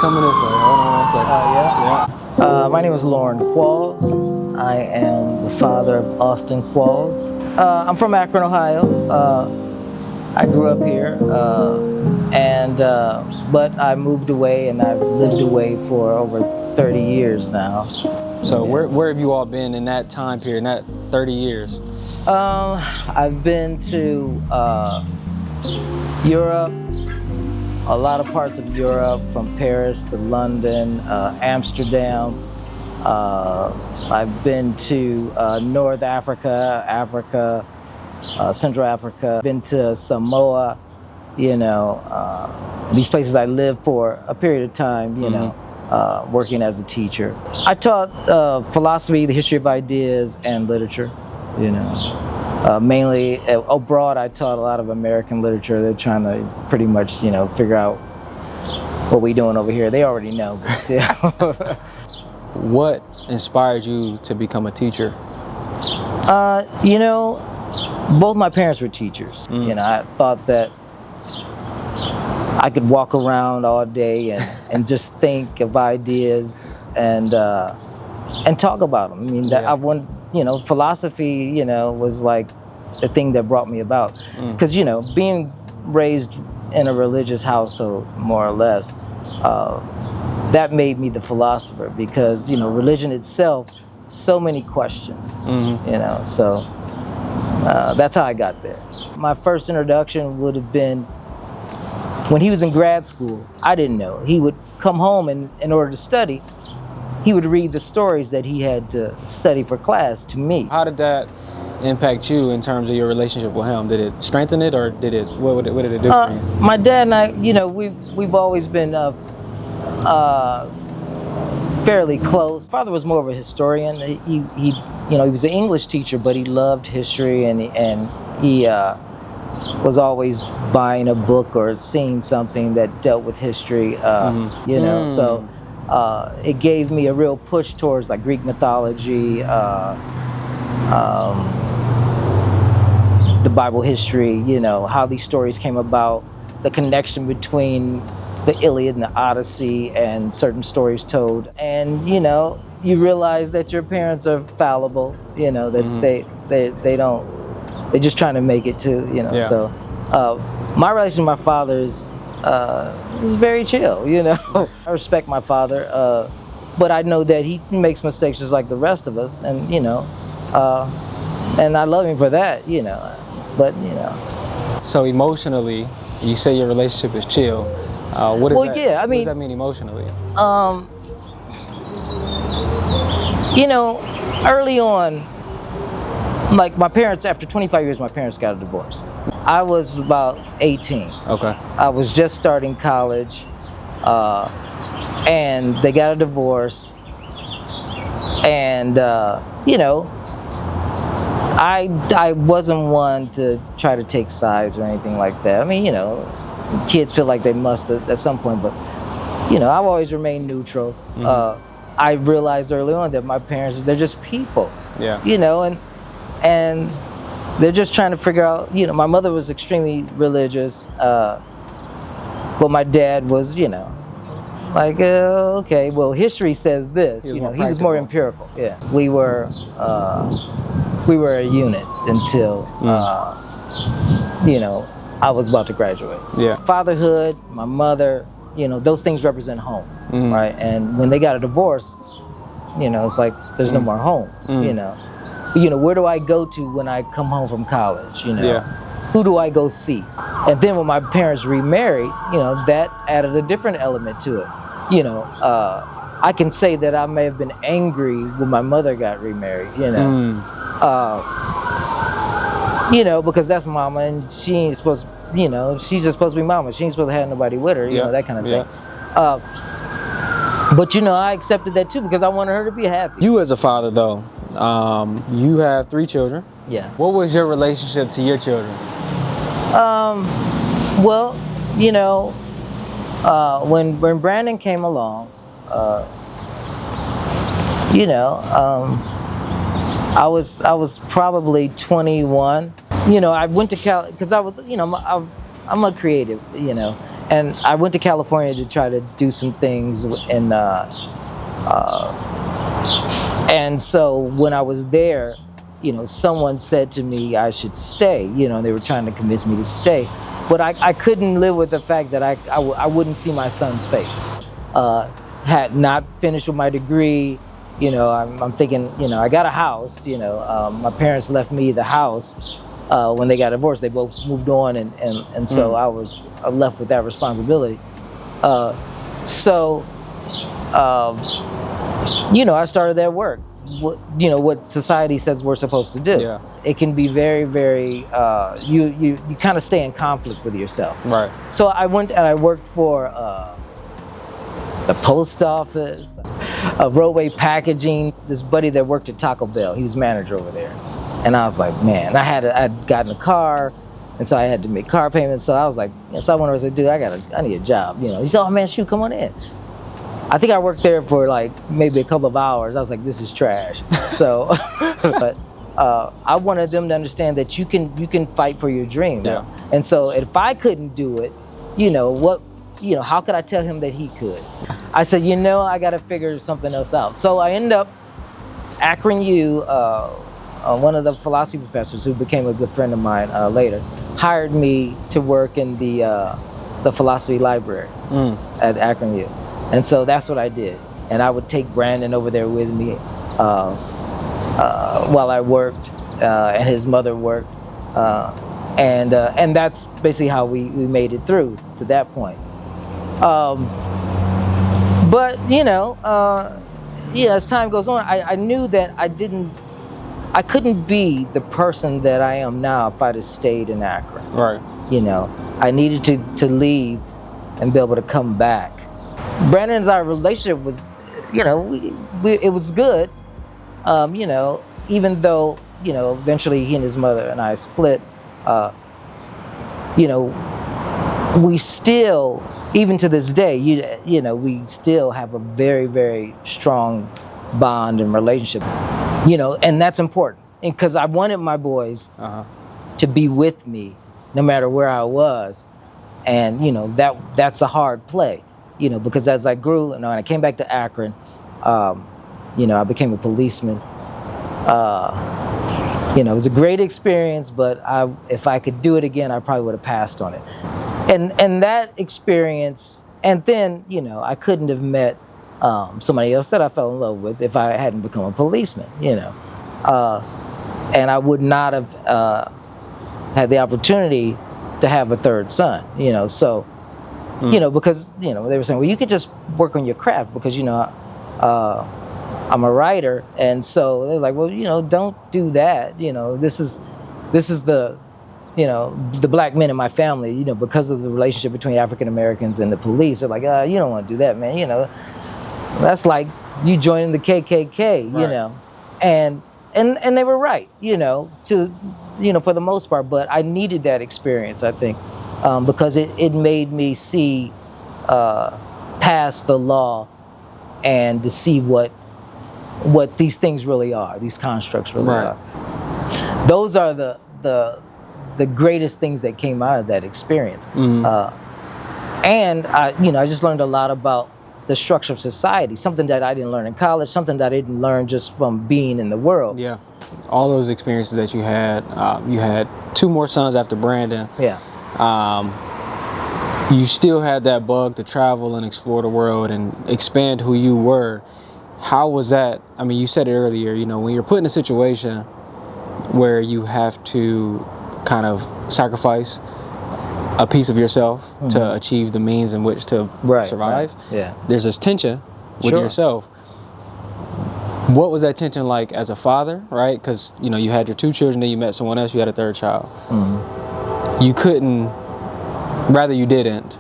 coming this way. Hold on one second. Yeah. My name is Lauren Qualls. I am the father of Austin Qualls. I'm from Akron, Ohio. I grew up here, but I moved away, and I've lived away for over 30 years now. So where have you all been in that time period, in that 30 years? I've been to Europe, a lot of parts of Europe, from Paris to London, Amsterdam. I've been to North Africa, Central Africa, been to Samoa, these places I lived for a period of time, working as a teacher. I taught philosophy, the history of ideas, and literature, Mainly abroad, I taught a lot of American literature. They're trying to pretty much, figure out what we're doing over here. They already know, but still. What inspired you to become a teacher? Both my parents were teachers. I thought that I could walk around all day and just think of ideas and talk about them. I mean, I want, philosophy, was like the thing that brought me about. Because, being raised in a religious household, more or less, that made me the philosopher because, religion itself, so many questions, so that's how I got there. My first introduction would have been when he was in grad school. I didn't know. He would come home and in order to study, he would read the stories that he had to study for class to me. How did that impact you in terms of your relationship with him? Did it strengthen it, or what did it do for you? My dad and I, we've always been fairly close. Father was more of a historian. He was an English teacher, but he loved history, and he was always buying a book or seeing something that dealt with history. So it gave me a real push towards like Greek mythology, the Bible history. How these stories came about, the connection between the Iliad and the Odyssey and certain stories told. And, you realize that your parents are fallible, that they're just trying to make it too, So my relationship with my father is very chill, I respect my father, but I know that he makes mistakes just like the rest of us, and, and I love him for that, but. So emotionally, you say your relationship is chill. What does that mean emotionally? Early on, like my parents, after 25 years, my parents got a divorce. I was about 18. Okay. I was just starting college, and they got a divorce. And, I wasn't one to try to take sides or anything like that. I mean, kids feel like they must at some point, but I've always remained neutral. I realized early on that my parents, they're just people. Yeah. And they're just trying to figure out. My mother was extremely religious, but my dad was, like okay, well, history says this. He was more empirical. Yeah, we were a unit until I was about to graduate. Yeah. Fatherhood, my mother, those things represent home, right? And when they got a divorce, it's like there's no more home, Where do I go to when I come home from college, Who do I go see? And then when my parents remarried, that added a different element to it. I can say that I may have been angry when my mother got remarried, because that's mama, and she ain't supposed to, she's just supposed to be mama. She ain't supposed to have nobody with her, that kind of thing. But I accepted that too because I wanted her to be happy. You as a father, though, you have 3 children. Yeah. What was your relationship to your children? Well, when Brandon came along, I was probably 21. I went to Cal because I was, I'm a creative, And I went to California to try to do some things, and so when I was there, someone said to me I should stay. They were trying to convince me to stay, but I couldn't live with the fact that I wouldn't see my son's face. Had not finished with my degree. I'm thinking, I got a house. My parents left me the house when they got divorced. They both moved on, and so I was left with that responsibility. I started that work. What society says we're supposed to do. Yeah. It can be very, very. You kind of stay in conflict with yourself. Right. So I went and I worked for the post office, roadway packaging. This buddy that worked at Taco Bell, he was manager over there, and I was like, man, I'd gotten a car, and so I had to make car payments. So I was like, so I went over and said, dude, I need a job. He said, oh man, shoot, come on in. I think I worked there for like maybe a couple of hours. I was like, this is trash. So, but I wanted them to understand that you can fight for your dream. Yeah. And so if I couldn't do it, how could I tell him that he could? I said, I got to figure something else out. So I ended up Akron U. One of the philosophy professors who became a good friend of mine later hired me to work in the philosophy library at Akron U. And so that's what I did. And I would take Brandon over there with me while I worked, and his mother worked. And that's basically how we made it through to that point. But as time goes on, I knew that I couldn't be the person that I am now if I'd have stayed in Akron. Right. I needed to leave and be able to come back. Brandon and our relationship was, it was good. Even though, eventually he and his mother and I split, we still, even to this day, we still have a very, very strong bond and relationship, and that's important because I wanted my boys to be with me no matter where I was. And, that's a hard play, because as I grew and I came back to Akron, I became a policeman. It was a great experience, but if I could do it again, I probably would have passed on it. And that experience, and then, I couldn't have met somebody else that I fell in love with if I hadn't become a policeman, and I would not have had the opportunity to have a third son, so, because, they were saying, well, you could just work on your craft because, I'm a writer. And so they were like, well, don't do that. This is the, the black men in my family, because of the relationship between African Americans and the police. They're like, you don't want to do that, man. That's like you joining the KKK, right. And they were right, for the most part. But I needed that experience, I think, because it made me see past the law and to see what these things really are, these constructs really right. are. Those are the greatest things that came out of that experience. Mm-hmm. And I just learned a lot about the structure of society, something that I didn't learn in college, something that I didn't learn just from being in the world. Yeah. All those experiences that you had 2 more sons after Brandon. Yeah. You still had that bug to travel and explore the world and expand who you were. How was that? I mean, you said it earlier, when you're put in a situation where you have to kind of sacrifice a piece of yourself mm-hmm. to achieve the means in which to survive. Right. Yeah. There's this tension with yourself. What was that tension like as a father, right? Because, you had your 2 children, then you met someone else, you had a 3rd child. Mm-hmm. You couldn't, rather you didn't.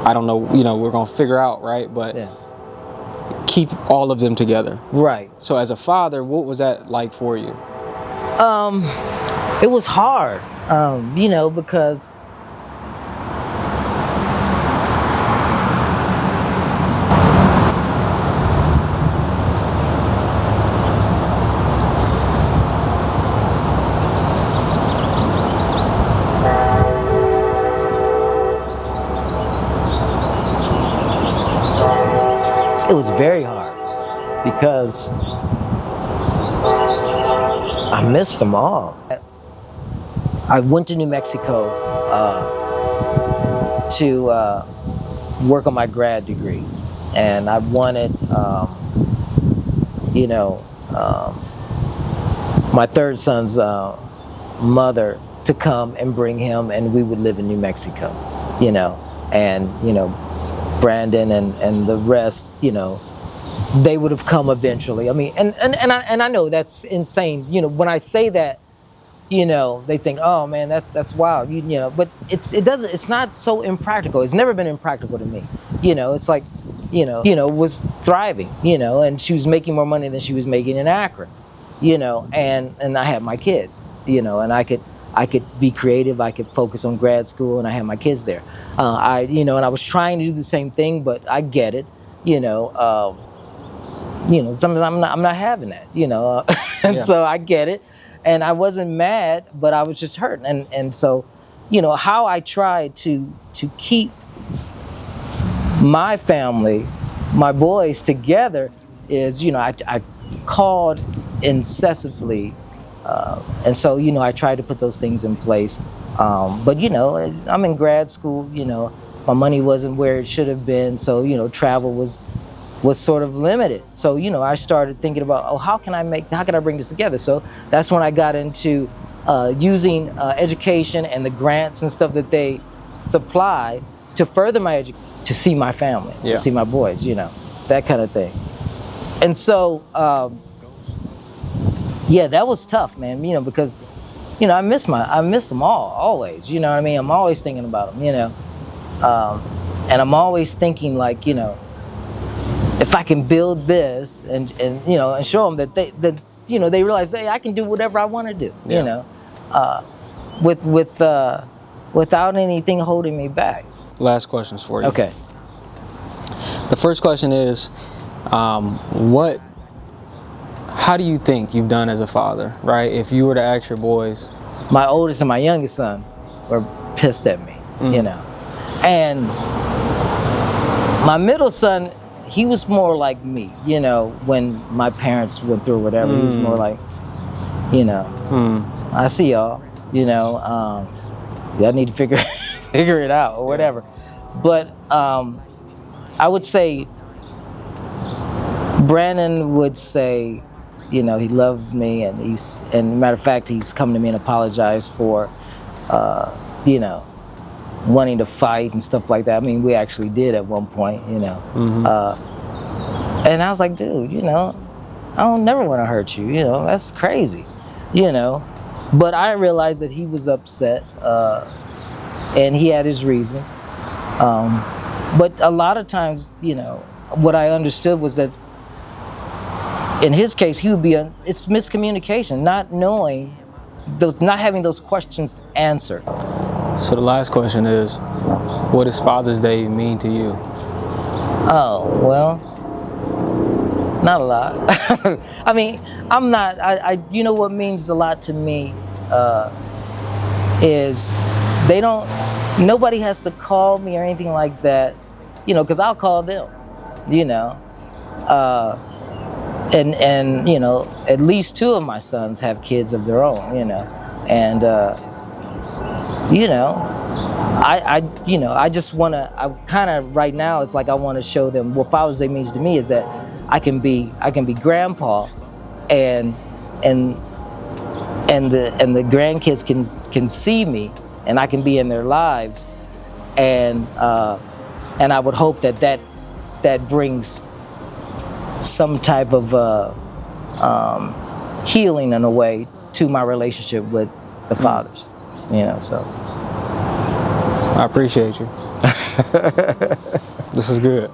I don't know, we're going to figure out, right? But keep all of them together. Right. So as a father, what was that like for you? It was hard, because It was very hard because I missed them all. I went to New Mexico to work on my grad degree, and I wanted, my third son's mother to come and bring him, and we would live in New Mexico, and Brandon and the rest, they would have come eventually. I mean, and I know that's insane. When I say that, they think, oh man, that's wild. But it's not so impractical. It's never been impractical to me. It's like, was thriving, and she was making more money than she was making in Akron, and I had my kids, and I could be creative. I could focus on grad school, and I had my kids there. And I was trying to do the same thing, but I get it, sometimes I'm not having that, and Yeah. so I get it. And I wasn't mad, but I was just hurt. And so, how I tried to keep my family, my boys together is, I called incessantly. And so, I tried to put those things in place. But, I'm in grad school, my money wasn't where it should have been. So, travel was sort of limited. So, I started thinking about, how can I bring this together? So that's when I got into using education and the grants and stuff that they supply to further my education, to see my family, Yeah. to see my boys, that kind of thing. And so, that was tough, man, because, I miss them all, always, you know what I mean? I'm always thinking about them, and I'm always thinking like, if I can build this and show them that they realize, hey, I can do whatever I want to do, Yeah. without anything holding me back. Last questions for you. Okay. The first question is, how do you think you've done as a father, right? If you were to ask your boys. My oldest and my youngest son were pissed at me, and my middle son, he was more like me, when my parents went through whatever. He was more like, I see y'all, y'all need to figure it out or whatever. But I would say Brandon would say, he loved me, and matter of fact, he's come to me and apologized for, wanting to fight and stuff like that. I mean, we actually did at one point, and I was like, dude, I don't never want to hurt you, that's crazy, But I realized that he was upset, and he had his reasons. But a lot of times, what I understood was that in his case, it's miscommunication, not having those questions answered. So the last question is, what does Father's Day mean to you? Oh, well, not a lot. I mean, what means a lot to me is nobody has to call me or anything like that, because I'll call them, and at least two of my sons have kids of their own, and I just want to. I kind of right now it's like I want to show them what Father's Day means to me is that I can be grandpa, and the grandkids can see me, and I can be in their lives, and I would hope that brings some type of healing in a way to my relationship with the fathers, so. I appreciate you. This is good.